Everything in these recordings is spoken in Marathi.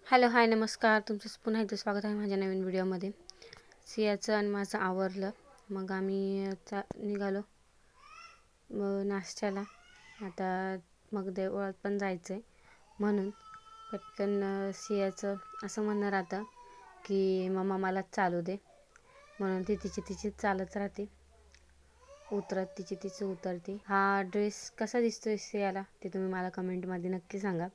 हॅलो, हाय, नमस्कार. तुमचं पुन्हा एकदा स्वागत आहे माझ्या नवीन व्हिडिओमध्ये. सियाचं आणि माझं आवरलं. मग आम्ही निघालो नाश्त्याला. आता मग देवळात पण जायचं आहे, म्हणून पटकन सियाचं असं म्हणणं राहतं की मम्मा मला चालू दे, म्हणून ती तिची चालत राहते. तिची उतरते. हा ड्रेस कसा दिसतोय सियाला ते तुम्ही मला कमेंटमध्ये नक्की सांगा.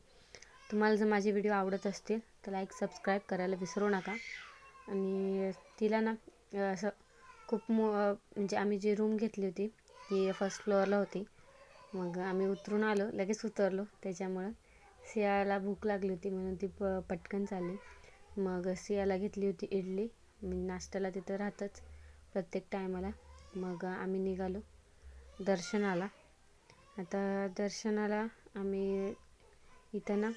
तुम्हाला जर माझे व्हिडिओ आवडत असतील तर लाईक सबस्क्राईब करायला विसरू नका. आणि तिला ना असं खूप म्हणजे आम्ही जी रूम घेतली होती ती फर्स्ट फ्लोअरला होती. मग आम्ही उतरून आलो, लगेच उतरलो. त्याच्यामुळं सियाला भूक लागली होती म्हणून ती पटकन चालली. मग सियाला घेतली होती इडली. मी नाश्त्याला तिथं राहतच प्रत्येक टायमाला. मग आम्ही निघालो दर्शनाला. आता दर्शनाला आम्ही इथं ना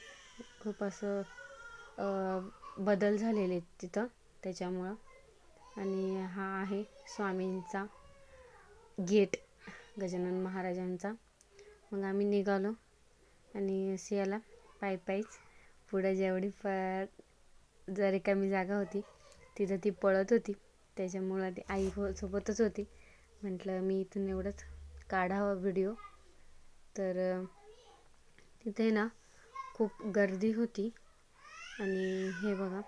खूप असं बदल झालेले तिथं, त्याच्यामुळं. आणि हा आहे स्वामींचा गेट, गजानन महाराजांचा. मग आम्ही निघालो आणि सियाला पायीच पुढं जेवढी जर रिकामी जागा होती तिथं ती पळत होती. त्याच्यामुळं ती आई सोबतच होती. म्हटलं मी इथून एवढंच काढावा व्हिडिओ. तर तिथे ना खूप गर्दी होती. आणि हे बघा,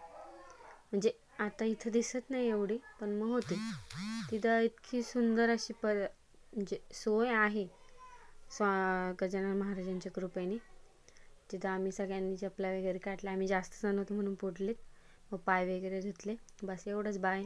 म्हणजे आता इथं दिसत नाही एवढी, पण मग होती तिथं इतकी सुंदर अशी म्हणजे सोय आहे गजानन महाराजांच्या कृपेने. तिथं आम्ही सगळ्यांनी चपला वगैरे काढल्या. आम्ही जास्त जण होतो म्हणून पोटलेत. मग पाय वगैरे धुतले, बस एवढंच. बाय.